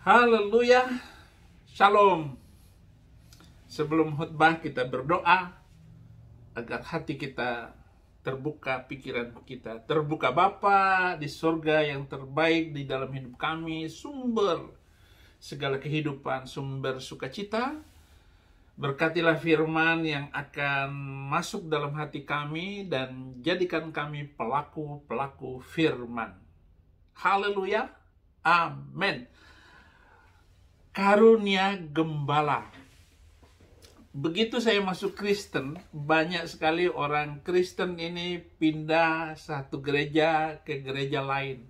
Haleluya, shalom. Sebelum khutbah kita berdoa agar hati kita terbuka, pikiran kita terbuka. Bapa di surga yang terbaik di dalam hidup kami, sumber segala kehidupan, sumber sukacita, berkatilah firman yang akan masuk dalam hati kami dan jadikan kami pelaku-pelaku firman. Haleluya, amin. Karunia gembala. Begitu saya masuk Kristen, banyak sekali orang Kristen ini pindah satu gereja ke gereja lain.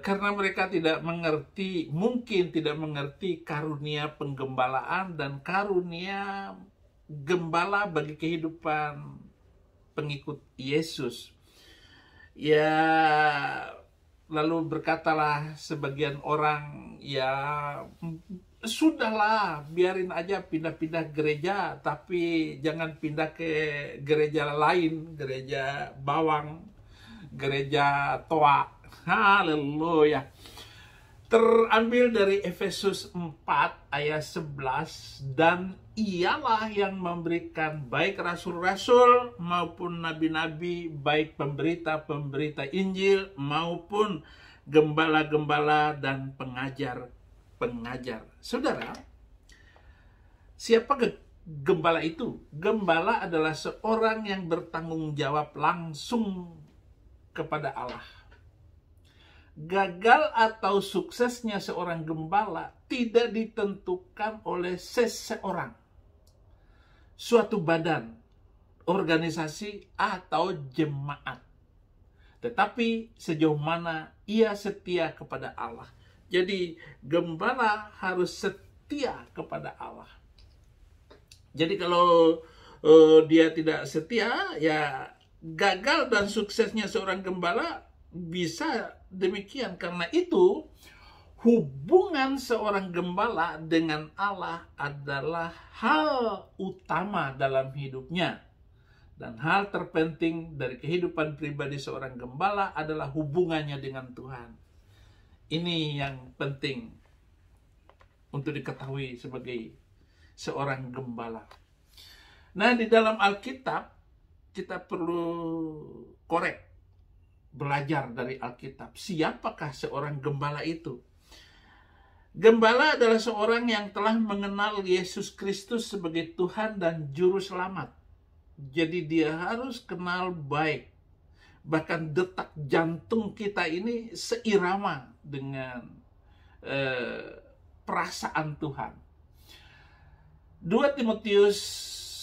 Karena mereka tidak mengerti, mungkin tidak mengerti karunia penggembalaan dan karunia gembala bagi kehidupan pengikut Yesus. Ya, lalu berkatalah sebagian orang, ya sudahlah, biarin aja pindah-pindah gereja, tapi jangan pindah ke gereja lain, gereja bawang, gereja toa. Haleluya. Terambil dari Efesus 4 ayat 11, dan ialah yang memberikan baik rasul-rasul maupun nabi-nabi, baik pemberita-pemberita Injil maupun gembala-gembala dan pengajar-pengajar. Saudara, siapa gembala itu? Gembala adalah seorang yang bertanggung jawab langsung kepada Allah. Gagal atau suksesnya seorang gembala tidak ditentukan oleh seseorang, suatu badan, organisasi, atau jemaat, tetapi sejauh mana ia setia kepada Allah. Jadi gembala harus setia kepada Allah. Jadi kalau dia tidak setia, ya gagal dan suksesnya seorang gembala bisa demikian. Karena itu hubungan seorang gembala dengan Allah adalah hal utama dalam hidupnya. Dan hal terpenting dari kehidupan pribadi seorang gembala adalah hubungannya dengan Tuhan. Ini yang penting untuk diketahui sebagai seorang gembala. Nah, di dalam Alkitab kita perlu belajar dari Alkitab. Siapakah seorang gembala itu? Gembala adalah seorang yang telah mengenal Yesus Kristus sebagai Tuhan dan Juru Selamat. Jadi dia harus kenal baik. Bahkan detak jantung kita ini seirama dengan perasaan Tuhan. 2 Timotius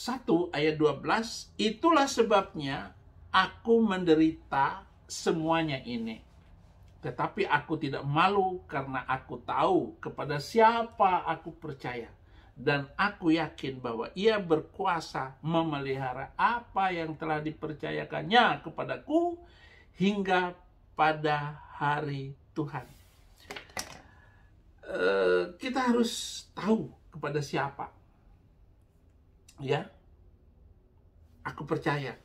1 ayat 12, itulah sebabnya aku menderita semuanya ini. Tetapi aku tidak malu karena aku tahu kepada siapa aku percaya. Dan aku yakin bahwa ia berkuasa memelihara apa yang telah dipercayakannya kepadaku hingga pada hari Tuhan. Kita harus tahu kepada siapa. Ya, aku percaya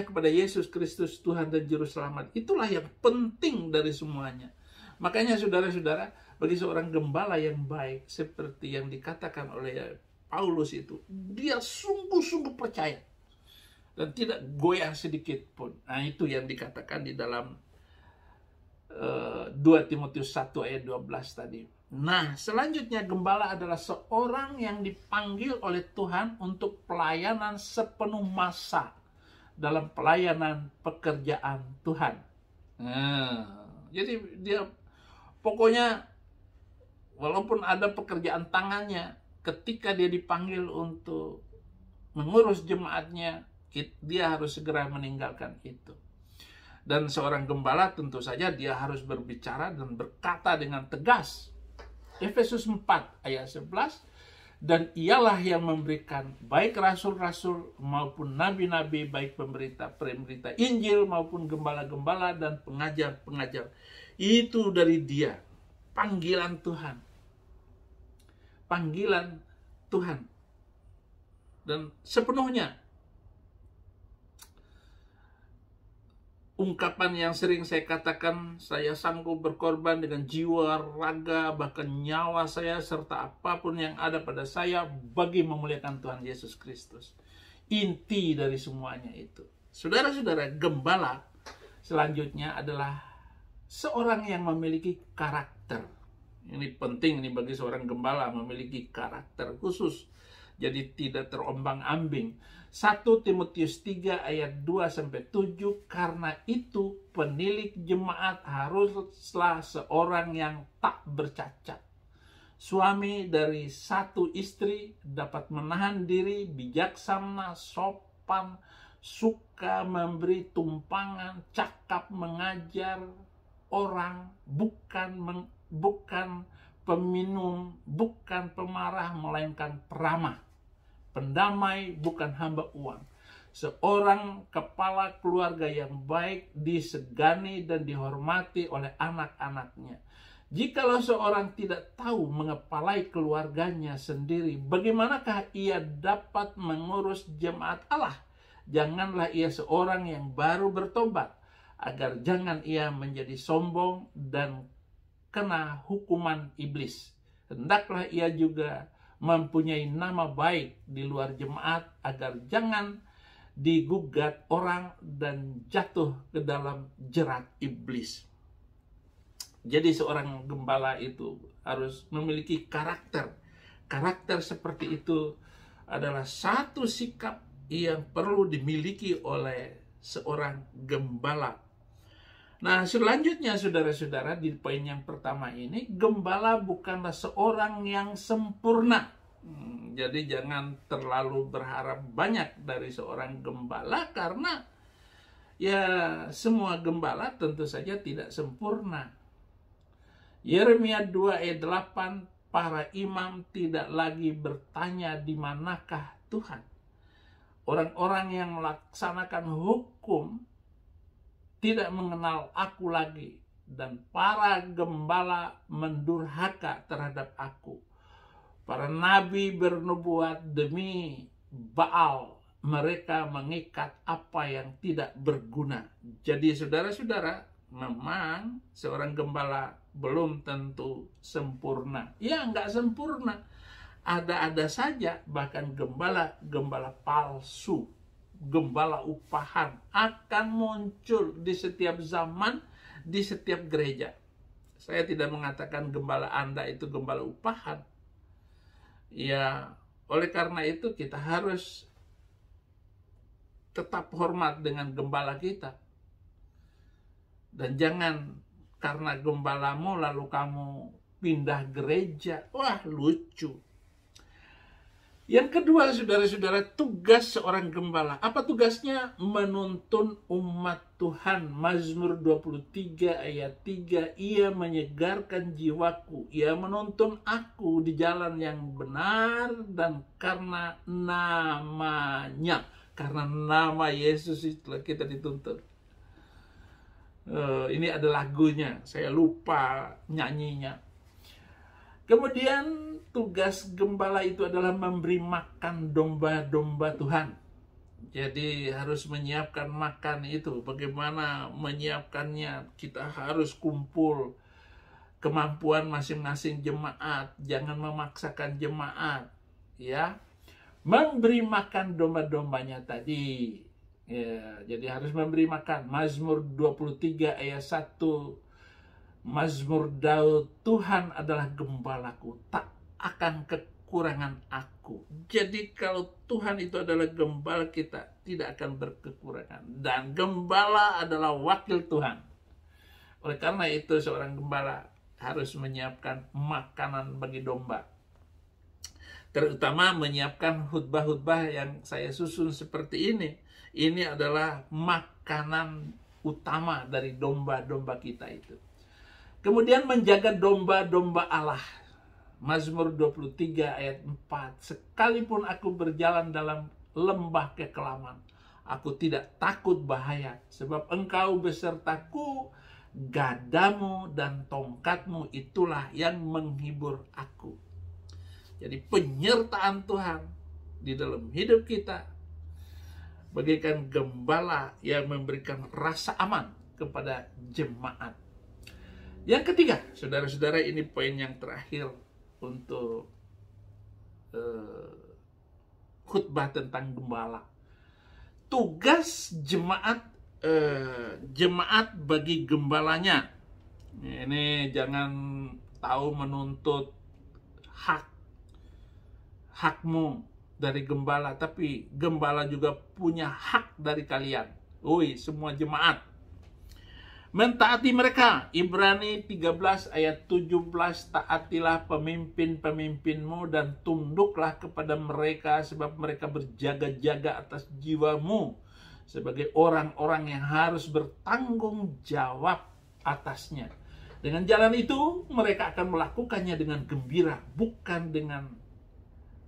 kepada Yesus Kristus Tuhan dan Juru Selamat. Itulah yang penting dari semuanya. Makanya saudara-saudara, bagi seorang gembala yang baik seperti yang dikatakan oleh Paulus itu, dia sungguh-sungguh percaya dan tidak goyah sedikit pun. Nah, itu yang dikatakan di dalam 2 Timotius 1 ayat 12 tadi. Nah, selanjutnya gembala adalah seorang yang dipanggil oleh Tuhan untuk pelayanan sepenuh masa dalam pelayanan pekerjaan Tuhan. Jadi dia pokoknya walaupun ada pekerjaan tangannya, ketika dia dipanggil untuk mengurus jemaatnya, dia harus segera meninggalkan itu. Dan seorang gembala tentu saja dia harus berbicara dan berkata dengan tegas. Efesus 4 ayat 11, dan ialah yang memberikan baik rasul-rasul maupun nabi-nabi, baik pemberita Injil maupun gembala-gembala dan pengajar-pengajar. Itu dari dia, panggilan Tuhan. Panggilan Tuhan. Dan sepenuhnya ungkapan yang sering saya katakan, saya sanggup berkorban dengan jiwa, raga, bahkan nyawa saya, serta apapun yang ada pada saya bagi memuliakan Tuhan Yesus Kristus. Inti dari semuanya itu. Saudara-saudara, gembala selanjutnya adalah seorang yang memiliki karakter. Ini penting nih bagi seorang gembala, memiliki karakter khusus. Jadi tidak terombang-ambing. 1 Timotius 3 ayat 2-7, karena itu penilik jemaat haruslah seorang yang tak bercacat. Suami dari satu istri dapat menahan diri, bijaksana, sopan, suka memberi tumpangan, cakap mengajar orang, bukan peminum, bukan pemarah, melainkan peramah. Pendamai, bukan hamba uang. Seorang kepala keluarga yang baik disegani dan dihormati oleh anak-anaknya. Jikalau seorang tidak tahu mengepalai keluarganya sendiri, bagaimanakah ia dapat mengurus jemaat Allah? Janganlah ia seorang yang baru bertobat, agar jangan ia menjadi sombong dan kena hukuman iblis. Hendaklah ia juga mempunyai nama baik di luar jemaat, agar jangan digugat orang dan jatuh ke dalam jerat iblis. Jadi seorang gembala itu harus memiliki karakter. Karakter seperti itu adalah satu sikap yang perlu dimiliki oleh seorang gembala. Nah, selanjutnya saudara-saudara, di poin yang pertama ini, gembala bukanlah seorang yang sempurna. Jadi jangan terlalu berharap banyak dari seorang gembala, karena ya semua gembala tentu saja tidak sempurna. Yeremia 2 ayat 8, para imam tidak lagi bertanya di manakah Tuhan. Orang-orang yang melaksanakan hukum tidak mengenal aku lagi, dan para gembala mendurhaka terhadap aku. Para nabi bernubuat demi Baal, mereka mengikat apa yang tidak berguna. Jadi saudara-saudara, memang seorang gembala belum tentu sempurna. Ya, nggak sempurna. Ada-ada saja, bahkan gembala palsu, gembala upahan akan muncul di setiap zaman, di setiap gereja. Saya tidak mengatakan gembala Anda itu gembala upahan. Ya, oleh karena itu kita harus tetap hormat dengan gembala kita. Dan jangan karena gembalamu lalu kamu pindah gereja. Wah, lucu. Yang kedua, saudara-saudara, tugas seorang gembala. Apa tugasnya? Menuntun umat Tuhan. Mazmur 23 ayat 3, ia menyegarkan jiwaku. Ia menuntun aku di jalan yang benar, dan karena namanya. Karena nama Yesus itulah kita dituntun. Ini ada lagunya, saya lupa nyanyinya. Kemudian tugas gembala itu adalah memberi makan domba-domba Tuhan. Jadi harus menyiapkan makan itu. Bagaimana menyiapkannya? Kita harus kumpul kemampuan masing-masing jemaat. Jangan memaksakan jemaat, ya. Memberi makan domba-dombanya tadi. Ya, jadi harus memberi makan. Mazmur 23 ayat 1. Mazmur Daud, Tuhan adalah gembalaku, tak akan kekurangan aku. Jadi kalau Tuhan itu adalah gembala kita, tidak akan berkekurangan. Dan gembala adalah wakil Tuhan. Oleh karena itu seorang gembala harus menyiapkan makanan bagi domba. Terutama menyiapkan khutbah-khutbah yang saya susun seperti ini. Ini adalah makanan utama dari domba-domba kita itu. Kemudian menjaga domba-domba Allah. Mazmur 23 ayat 4. Sekalipun aku berjalan dalam lembah kekelaman, aku tidak takut bahaya, sebab engkau besertaku, gadamu dan tongkatmu itulah yang menghibur aku. Jadi penyertaan Tuhan di dalam hidup kita bagaikan gembala yang memberikan rasa aman kepada jemaat. Yang ketiga, saudara-saudara, ini poin yang terakhir untuk khutbah tentang gembala. Tugas jemaat bagi gembalanya. Ini jangan tahu menuntut hakmu dari gembala, tapi gembala juga punya hak dari kalian. Semua jemaat. Mentaati mereka. Ibrani 13 ayat 17, taatilah pemimpin-pemimpinmu dan tunduklah kepada mereka, sebab mereka berjaga-jaga atas jiwamu sebagai orang-orang yang harus bertanggung jawab atasnya. Dengan jalan itu mereka akan melakukannya dengan gembira, bukan dengan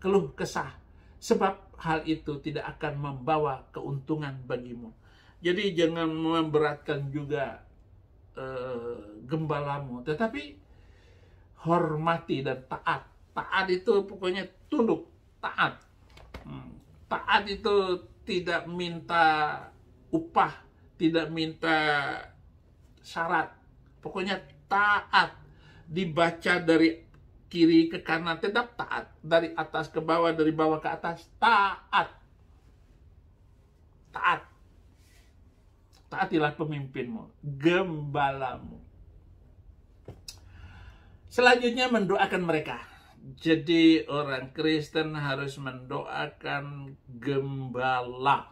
keluh kesah, sebab hal itu tidak akan membawa keuntungan bagimu. Jadi jangan memberatkan juga gembalamu, tetapi hormati dan taat. Taat itu pokoknya tunduk, taat. Taat itu tidak minta upah, tidak minta syarat. Pokoknya taat. Dibaca dari kiri ke kanan tetap taat, dari atas ke bawah, dari bawah ke atas taat. Taat. Taatilah pemimpinmu, gembalamu. Selanjutnya mendoakan mereka. Jadi orang Kristen harus mendoakan gembala.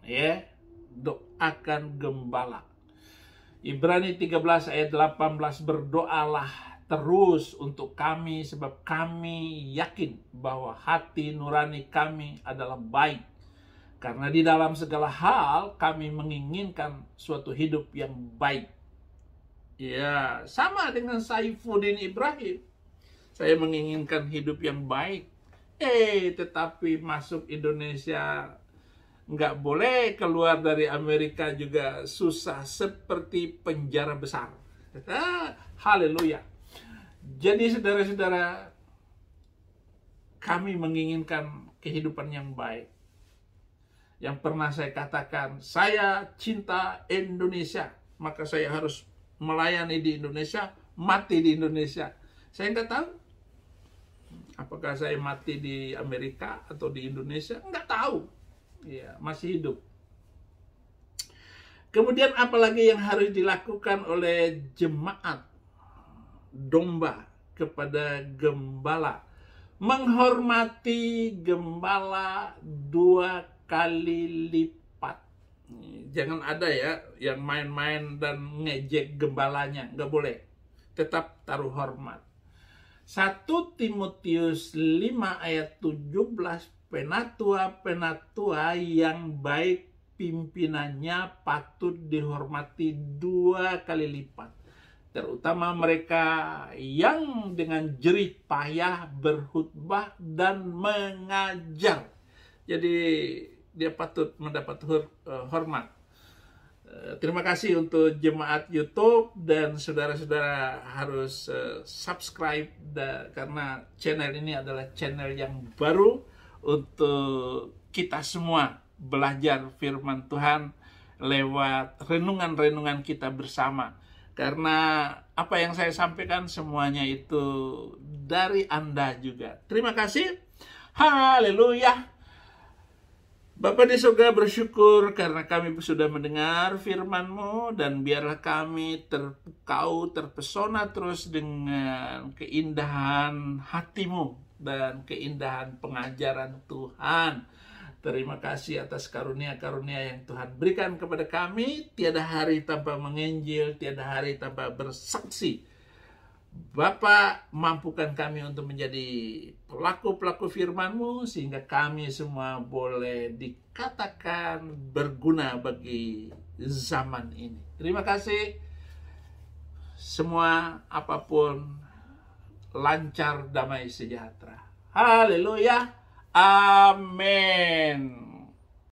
Ya, doakan gembala. Ibrani 13 ayat 18, berdoalah terus untuk kami sebab kami yakin bahwa hati nurani kami adalah baik. Karena di dalam segala hal kami menginginkan suatu hidup yang baik. Ya, sama dengan Saifuddin Ibrahim. Saya menginginkan hidup yang baik. Tetapi masuk Indonesia nggak boleh, keluar dari Amerika juga susah, seperti penjara besar. Haleluya. Jadi saudara-saudara, kami menginginkan kehidupan yang baik. Yang pernah saya katakan, saya cinta Indonesia, maka saya harus melayani di Indonesia, mati di Indonesia. Saya nggak tahu apakah saya mati di Amerika atau di Indonesia, nggak tahu. Ya, masih hidup. Kemudian apalagi yang harus dilakukan oleh jemaat domba kepada gembala? Menghormati gembala 2 kali lipat. Jangan ada ya yang main-main dan ngejek gembalanya, nggak boleh. Tetap taruh hormat. 1 Timotius 5 ayat 17, penatua-penatua yang baik pimpinannya patut dihormati 2 kali lipat. Terutama mereka yang dengan jerih payah berkhutbah dan mengajar. Jadi dia patut mendapat hormat. Terima kasih untuk jemaat YouTube, dan saudara-saudara harus subscribe karena channel ini adalah channel yang baru untuk kita semua belajar firman Tuhan lewat renungan-renungan kita bersama. Karena apa yang saya sampaikan semuanya itu dari Anda juga. Terima kasih. Haleluya. Bapa di surga, bersyukur karena kami sudah mendengar firman-Mu, dan biarlah kami terpukau, terpesona terus dengan keindahan hati-Mu dan keindahan pengajaran Tuhan. Terima kasih atas karunia-karunia yang Tuhan berikan kepada kami. Tiada hari tanpa menginjil, tiada hari tanpa bersaksi. Bapa, mampukan kami untuk menjadi pelaku-pelaku firman-Mu, sehingga kami semua boleh dikatakan berguna bagi zaman ini. Terima kasih. Semua apapun lancar, damai, sejahtera. Haleluya. Amin.